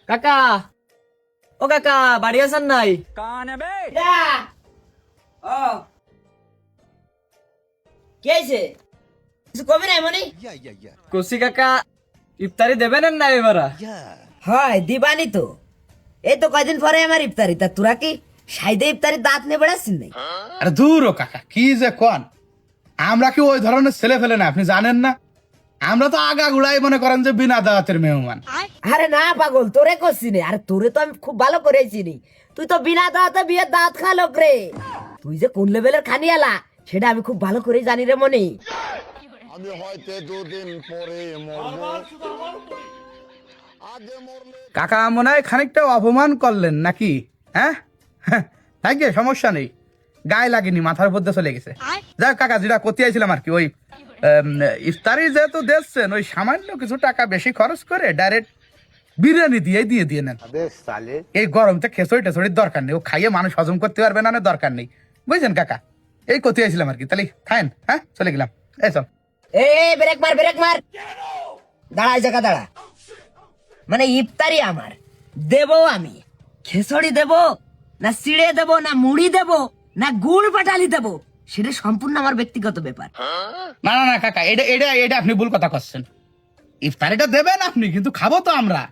কাকা, ও কাকা, বাড়ি আছেন নাই? কসি কাকা, ইফতারি দেবেন না এবার? হয় দিবানি তো, এই তো কয়দিন পরে আমার ইফতারি, তা তোরা কি সাইদে ইফতারি দাঁত নিয়ে বেড়াচ্ছিস নাই? আরে দূর ও কাকা, কি যে কন, আমরা কি ওই ধরনের ছেলে ফেলে না, আপনি জানেন না? আমরা তো আগা গুড়াই মনে করেন যে বিনা দাওয়াতের মেহমান। আরে না পাগল, তোরে করছি নে, আরে তোরে তো আমি খুব ভালো করে চিনি। তুই তো বিনা দাঁতে বিয়ের দাঁত খা লোক রে। তুই যে কোন লেভেলের খানিয়ালা সেটা আমি খুব ভালো করে জানি রে মনি। আমি হয়তো দুদিন পরে মরবো। কাকা মনে হয় খানিকটা অপমান করলেন নাকি? হ্যাঁ, থাকে সমস্যা নেই, গায়ে লাগেনি, মাথার উপর দিয়ে চলে গেছে। যাক কাকা, যেটা করতে চাইছিলাম আর কি, ওই ইফতারি যেহেতু দিচ্ছেন, ওই সামান্য কিছু টাকা বেশি খরচ করে ডাইরেক্ট বিরিয়ানি দিয়ে নেন। এই গরমতে খেচড়ি টেচড়ির দরকার নেই, ও খাইয়ে মানুষ হজম করতে পারবে না, দরকার নেই, বুঝছেন কাকা? এই করতে চাইছিলাম আর কি। তাহলে খায়েন, হ্যাঁ, চলে গেলাম। এই চল। ব্রেক মার, ব্রেক মার, দাঁড়া, এই জায়গা দাঁড়া। মানে ইফতারি আমার দেবো, আমি খেসড়ি দেবো না সিড়ে দেবো না মুড়ি দেবো না গুড় পাটালি দেবো, সেটা সম্পূর্ণ আমার ব্যক্তিগত ব্যাপার। না না না কাকা, এটা আপনি ভুল কথা করছেন। ইফতারিটা দেবেন আপনি, কিন্তু খাবো তো আমরা।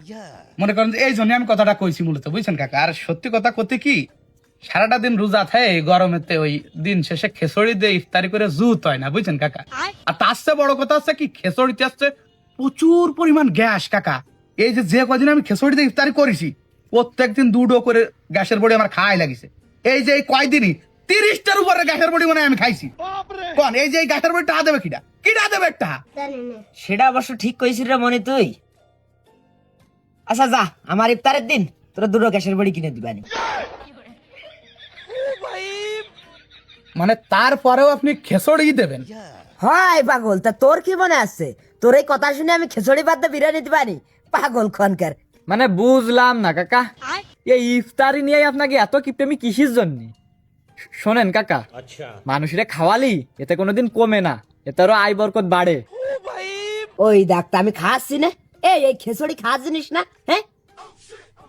মনে করেন এই জন্য আমি কথাটা কইছি মূলত, বুঝছেন কাকা? আর সত্যি কথা করতে কি, সারাটা দিন রোজা থাকে গরমেতে, ওই দিন শেষে খেসড়ি দিয়ে ইফতারি করে জুত হয় না, বুঝছেন কাকা? আর তার চেয়ে বড় কথা হচ্ছে কি, খেসড়িতে আসছে প্রচুর পরিমাণ গ্যাস কাকা। এই যে কদিন আমি খেসড়ি দিয়ে ইফতারি করেছি, প্রত্যেকদিন দুটো করে গ্যাসের বড়ি আমার খাওয়াই লাগিছে। এই যে এই কয়দিনই 30টার উপরে গ্যাসের বড়ি মানে আমি খাইছি। কোন এই যে এই গ্যাসের বড়ি টাকা দেবে কিটা দেবে একটা? সেটা অবশ্য ঠিক কইছিস রে মনে তুই। আচ্ছা যা, আমার ইফতারের দিন তোরা দুটো গ্যাসের বড়ি কিনে দিবানি। মানে তারপরেও আপনি খেসড়ি দেবেন? হয় পাগল, তা তোর কি মনে আছে? তোর এই কথা শুনে আমি খেসড়ি বাদ দিয়ে বিরিয়ানি দিবানি? পাগল খনকার। মানে বুঝলাম না কাকা, এই ইফতারি নিয়ে আপনাকে এত কিপটেমি কিসের জন্য? শোনেন কাকা, মানুষের খাওয়ালি এতে কোনোদিন কমে না, এতে আরো আয় বরকত বাড়ে। ওই ডাক্তার আমি খাচ্ছি না, এই খেসড়ি খাওয়া জিনিস না, হ্যাঁ?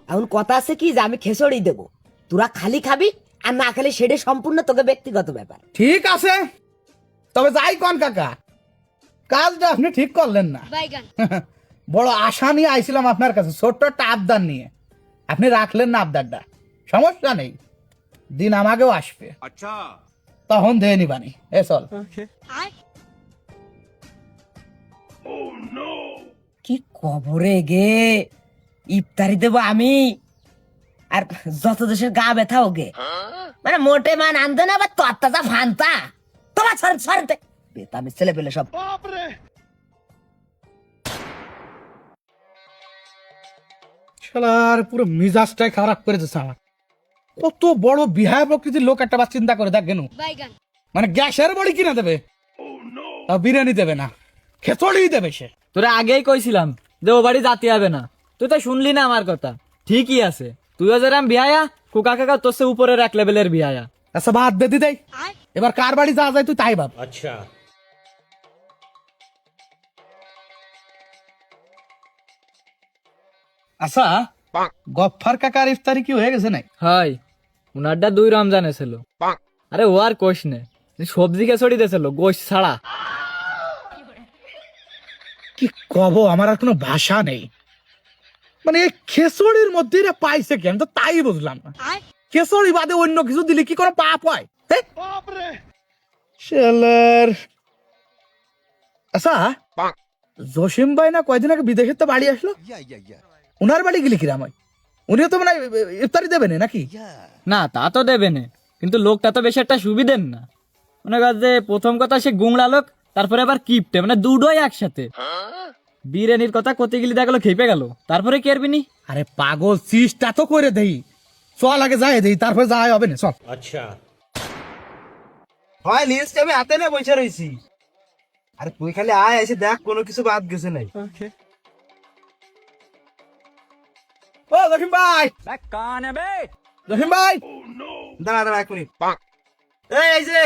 এখন কথা আছে কি যে আমি খেসড়ি দেবো, তোরা খালি খাবি আর না খালি সেটা সম্পূর্ণ তোকে ব্যক্তিগত ব্যাপার। ঠিক আছে, তবে যাই কোন কাকা, কাজটা আপনি ঠিক করলেন না। বড় আশা নিয়ে আইছিলাম আপনার কাছে, ছোট্ট একটা আবদার নিয়ে, আপনি রাখলেন না আবদারটা। সমস্যা নেই, দিন আমাকেও আসবে, তখন দিয়ে নিবানি। এ চল। কি কবরে গে ইফতারি দেবো আমি, আর যত দেশের গা ব্যথা ওগে, মানে মোটে মান আনতে না, আবার তত্তাজা ফান্তা তোমার সরতে বেতামি ছেলে পেলে সব। শালার পুরো মিজাজটাই খারাপ করে দিচ্ছে আমার। কত বড় বিহার প্রকৃতির লোক একটা বার চিন্তা করে দেখ কেন, মানে গ্যাসের বড়ি কিনে দেবে, বিরিয়ানি দেবে না, খেচড়ি দেবে সে। তোরা আগেই কইছিলাম যে ও বাড়ি জাতি হবে না, তুই তো শুনলি না আমার কথা। ঠিকই আছে, তুইও যেরাম বিহায়া, কুকা কাকা তোর সে উপরের এক লেভেলের বিহায়া। আচ্ছা বাদ দে দিদাই, এবার কার বাড়ি যাওয়া যায় তুই তাই ভাব। আচ্ছা আচ্ছা, গফফার কাকার ইফতারি কি হয়ে গেছে নাই? হয়, উনারটা 2 রমজানে ছিল। আরে ও আর কোষ নে, সবজি খেচড়ি দিয়েছিল গোশ ছাড়া। কি কব, আমার আর কোনো ভাষা নেই। মানে এই খেচড়ির মধ্যে এরা পাইছে কি, আমি তো তাই বুঝলাম না। খেচড়ি বাদে অন্য কিছু দিলে কি কোনো পাপ হয়? শালার। আচ্ছা, জসিম ভাই না কয়দিন আগে বিদেশের তো বাড়ি আসলো, উনার বাড়ি গেলে কিরাম হয়? উনিও তো মানে ইফতারি দেবেন নাকি? না তা তো দেবে না, কিন্তু লোকটা তো বেশি একটা সুবিধের না। মনে কর যে প্রথম কথা সে গুংড়া লোক, তারপরে আবার কিপটে, মানে দুটোই একসাথে। বিরিয়ানির কথা করতে গেলে দেখা গেলো খেপে গেল, তারপরে কি আরবিনি? আরে পাগল, চিজটা তো করে দেই, চল আগে যাই দেই, তারপরে যাই হবে না, চল। আচ্ছা হয়, লিস্ট আমি হাতে না বসে রয়েছি, আরে তুই খালি আয়, এসে দেখ কোনো কিছু বাদ গেছে নাই। ও জসিম ভাই, জসিম ভাই, দাঁড়া দাঁড়া 1 মিনিট। এই যে